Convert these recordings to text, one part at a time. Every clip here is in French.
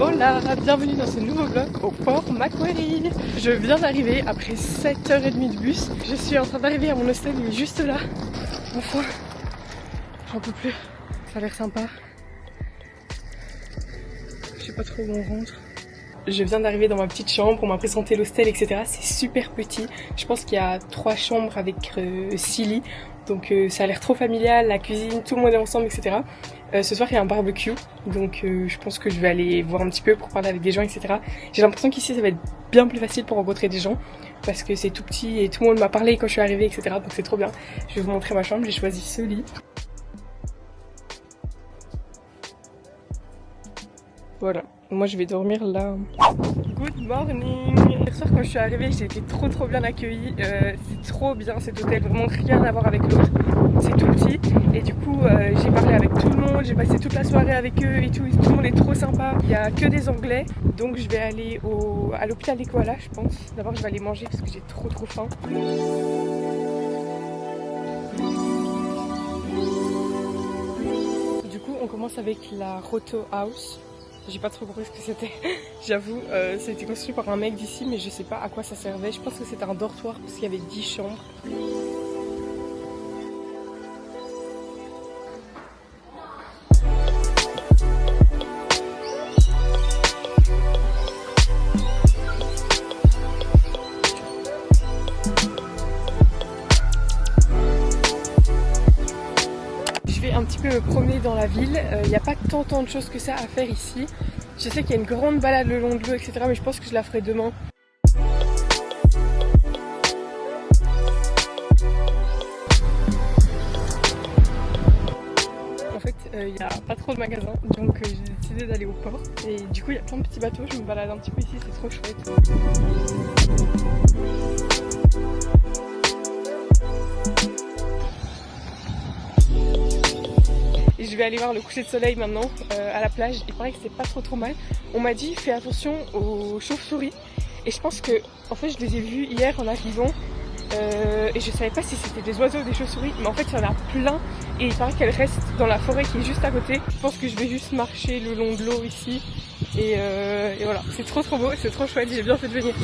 Hola, bienvenue dans ce nouveau vlog au port Macquarie. Je viens d'arriver après 7h30 de bus. Je suis en train d'arriver à mon hostel, il est juste là. Enfin, j'en peux plus. Ça a l'air sympa. Je sais pas trop où on rentre. Je viens d'arriver dans ma petite chambre, on m'a présenté l'hostel, etc. C'est super petit. Je pense qu'il y a 3 chambres avec 6 lits. Donc ça a l'air trop familial, la cuisine, tout le monde est ensemble, etc. Ce soir il y a un barbecue, donc je pense que je vais aller voir un petit peu pour parler avec des gens, etc. J'ai l'impression qu'ici ça va être bien plus facile pour rencontrer des gens, parce que c'est tout petit et tout le monde m'a parlé quand je suis arrivée, etc. Donc c'est trop bien. Je vais vous montrer ma chambre, j'ai choisi ce lit. Voilà, moi je vais dormir là. Good morning. Hier soir quand je suis arrivée, j'ai été trop bien accueillie. C'est trop bien cet hôtel, vraiment rien à voir avec l'autre. C'est tout petit et du coup j'ai parlé avec tout le monde, j'ai passé toute la soirée avec eux et tout le monde est trop sympa. Il n'y a que des anglais, donc je vais aller à l'hôpital des koalas je pense. D'abord je vais aller manger parce que j'ai trop faim. Du coup on commence avec la Roto House. J'ai pas trop compris ce que c'était, j'avoue, ça a été construit par un mec d'ici mais je sais pas à quoi ça servait. Je pense que c'était un dortoir parce qu'il y avait 10 chambres. Je vais un petit peu me promener dans la ville, il n'y a pas tant de choses que ça à faire ici. Je sais qu'il y a une grande balade le long de l'eau, etc. mais je pense que je la ferai demain. En fait, il n'y a pas trop de magasins, donc j'ai décidé d'aller au port. Et du coup, il y a plein de petits bateaux, je me balade un petit peu ici, c'est trop chouette. Et je vais aller voir le coucher de soleil maintenant à la plage. Il paraît que c'est pas trop mal. On m'a dit fais attention aux chauves-souris. Et je pense que en fait je les ai vus hier en arrivant. Et je savais pas si c'était des oiseaux ou des chauves-souris. Mais en fait il y en a plein. Et il paraît qu'elles restent dans la forêt qui est juste à côté. Je pense que je vais juste marcher le long de l'eau ici. Et voilà, c'est trop beau, c'est trop chouette. J'ai bien fait de venir.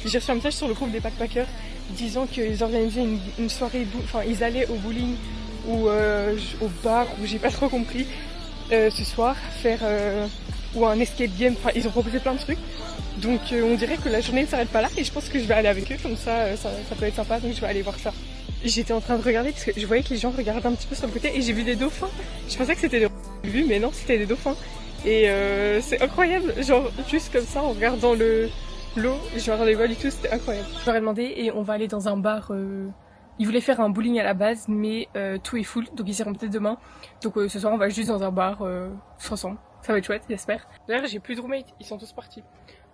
J'ai reçu un message sur le groupe des backpackers disant qu'ils organisaient une soirée, enfin ils allaient au bowling ou au bar, ou j'ai pas trop compris, ce soir, faire ou un escape game, enfin ils ont proposé plein de trucs. Donc on dirait que la journée ne s'arrête pas là et je pense que je vais aller avec eux, comme ça, ça peut être sympa, donc je vais aller voir ça. J'étais en train de regarder parce que je voyais que les gens regardaient un petit peu sur le côté et j'ai vu des dauphins. Je pensais que c'était des vues mais non, c'était des dauphins. Et c'est incroyable, genre juste comme ça en regardant l'eau, je regardais pas du tout, c'était incroyable. Je leur ai demandé et on va aller dans un bar. Ils voulaient faire un bowling à la base, mais tout est full, donc ils iront peut-être demain. Donc ce soir on va juste dans un bar tous ensemble. Ça va être chouette, j'espère. D'ailleurs j'ai plus de roommates, ils sont tous partis.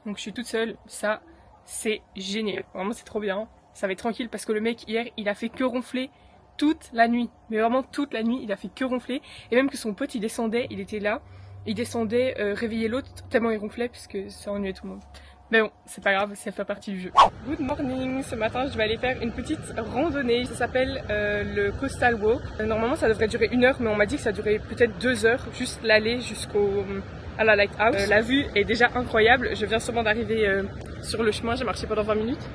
Donc je suis toute seule, ça c'est génial. Vraiment c'est trop bien. Ça va être tranquille parce que le mec hier il a fait que ronfler toute la nuit. Mais vraiment toute la nuit il a fait que ronfler. Et même que son pote il descendait, il était là. Il descendait réveiller l'autre tellement il ronflait parce que ça ennuyait tout le monde. Mais bon, c'est pas grave, ça fait partie du jeu. Good morning, ce matin je vais aller faire une petite randonnée. Ça s'appelle le Coastal Walk. Normalement ça devrait durer 1 heure, mais on m'a dit que ça durait peut-être 2 heures, juste l'aller à la Lighthouse. La vue est déjà incroyable, je viens seulement d'arriver sur le chemin, j'ai marché pendant 20 minutes.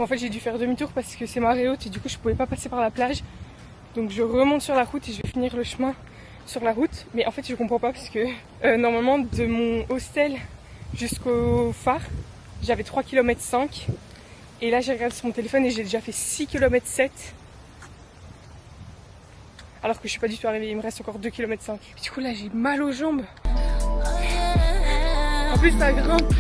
En fait j'ai dû faire demi-tour parce que c'est marée haute et du coup je pouvais pas passer par la plage. Donc je remonte sur la route et je vais finir le chemin sur la route. Mais en fait je comprends pas parce que normalement de mon hostel jusqu'au phare j'avais 3,5 km Et là j'ai regardé sur mon téléphone et j'ai déjà fait 6 km 7. Alors que je suis pas du tout arrivée, il me reste encore 2 km 5. Du coup là j'ai mal aux jambes. En plus ça grimpe.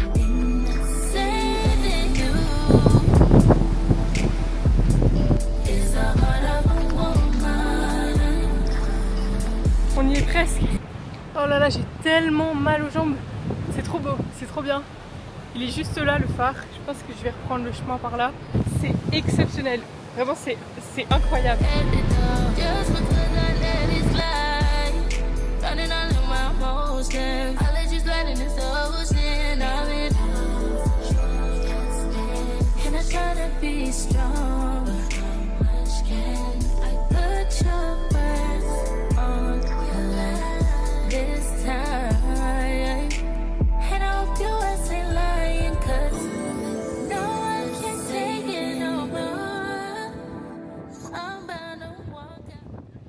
On y est presque. Oh là là, j'ai tellement mal aux jambes. C'est trop beau, c'est trop bien. Il est juste là le phare. Je pense que je vais reprendre le chemin par là. C'est exceptionnel. Vraiment, c'est incroyable.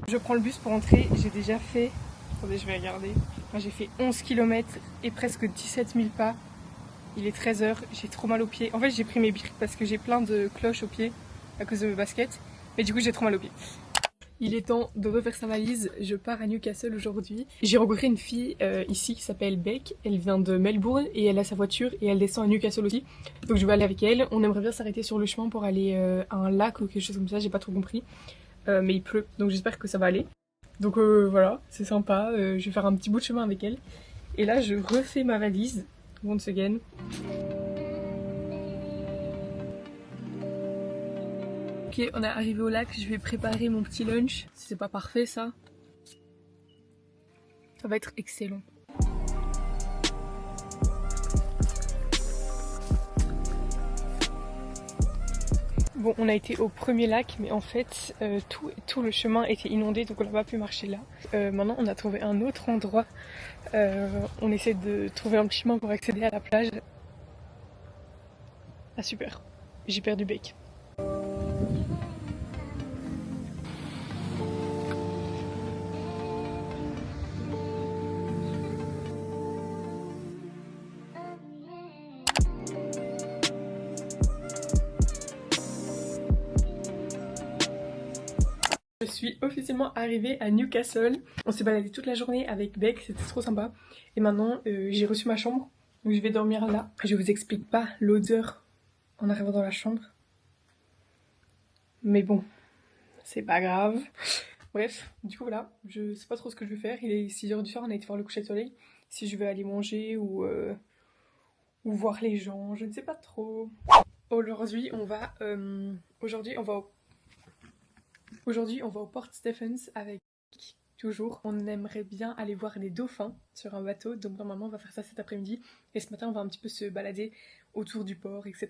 Je prends le bus pour rentrer, j'ai déjà fait, attendez je vais regarder, j'ai fait 11 km et presque 17 000 pas. Il est 13 h, j'ai trop mal aux pieds. En fait j'ai pris mes briques parce que j'ai plein de cloches aux pieds à cause de mes baskets. Mais du coup j'ai trop mal aux pieds. Il est temps de refaire sa valise, je pars à Newcastle aujourd'hui. J'ai rencontré une fille ici qui s'appelle Beck, elle vient de Melbourne et elle a sa voiture et elle descend à Newcastle aussi. Donc je vais aller avec elle, on aimerait bien s'arrêter sur le chemin pour aller à un lac ou quelque chose comme ça, j'ai pas trop compris. Mais il pleut, donc j'espère que ça va aller. Donc voilà, c'est sympa, je vais faire un petit bout de chemin avec elle. Et là je refais ma valise, once again. Ok, on est arrivé au lac, je vais préparer mon petit lunch. Si c'est pas parfait ça, ça va être excellent. Bon, on a été au premier lac, mais en fait, tout le chemin était inondé, donc on n'a pas pu marcher là. Maintenant, on a trouvé un autre endroit. On essaie de trouver un petit chemin pour accéder à la plage. Ah super, j'ai perdu Bec. Je suis officiellement arrivée à Newcastle. On s'est baladé toute la journée avec Beck, c'était trop sympa. Et maintenant, j'ai reçu ma chambre, donc je vais dormir là. Je vous explique pas l'odeur en arrivant dans la chambre. Mais bon, c'est pas grave. Bref, du coup voilà, je sais pas trop ce que je vais faire. Il est 6 h du soir, on a été voir le coucher de soleil. Si je vais aller manger ou voir les gens, je ne sais pas trop. Aujourd'hui, on va au Port Stephens avec toujours. On aimerait bien aller voir les dauphins sur un bateau, donc normalement on va faire ça cet après-midi. Et ce matin on va un petit peu se balader autour du port, etc.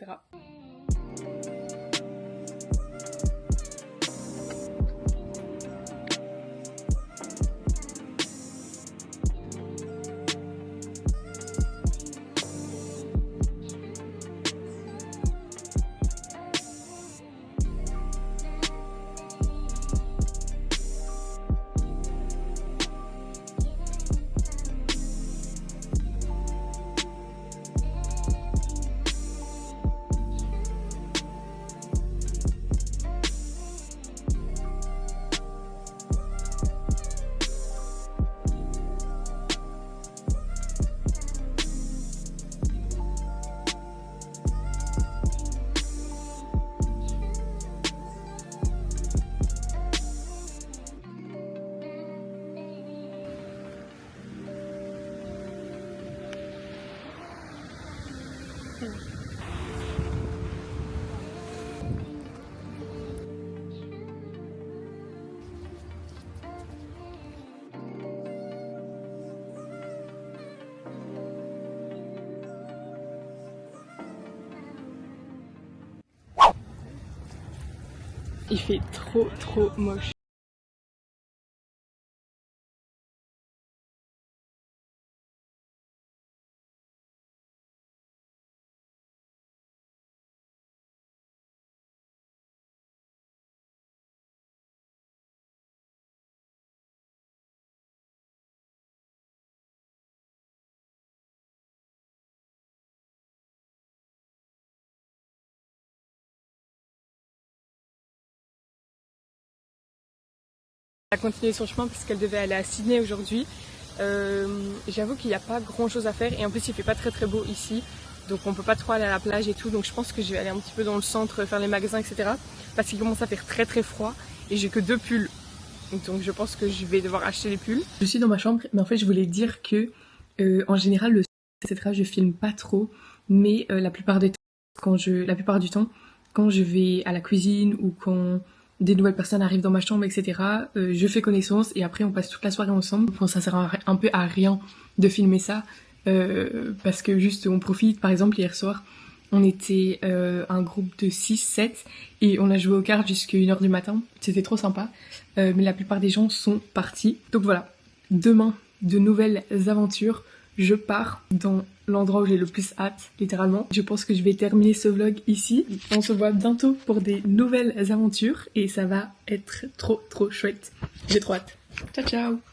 Il fait trop moche. a continué son chemin parce qu'elle devait aller à Sydney aujourd'hui. J'avoue qu'il n'y a pas grand chose à faire et en plus il fait pas très beau ici. Donc on peut pas trop aller à la plage et tout, donc je pense que je vais aller un petit peu dans le centre, faire les magasins, etc. Parce qu'il commence à faire très froid et j'ai que 2 pulls. Donc je pense que je vais devoir acheter les pulls. Je suis dans ma chambre, mais en fait je voulais dire que en général etc. je filme pas trop, mais la plupart du temps, quand je vais à la cuisine ou quand des nouvelles personnes arrivent dans ma chambre, etc. Je fais connaissance et après on passe toute la soirée ensemble. Bon, ça sert un peu à rien de filmer ça. Parce que juste on profite. Par exemple hier soir on était un groupe de 6-7 et on a joué aux cartes jusqu'à 1h du matin, c'était trop sympa, mais la plupart des gens sont partis. Donc voilà, demain de nouvelles aventures, je pars dans l'endroit où j'ai le plus hâte, littéralement. Je pense que je vais terminer ce vlog ici. On se voit bientôt pour des nouvelles aventures et ça va être trop chouette. J'ai trop hâte. Ciao ciao.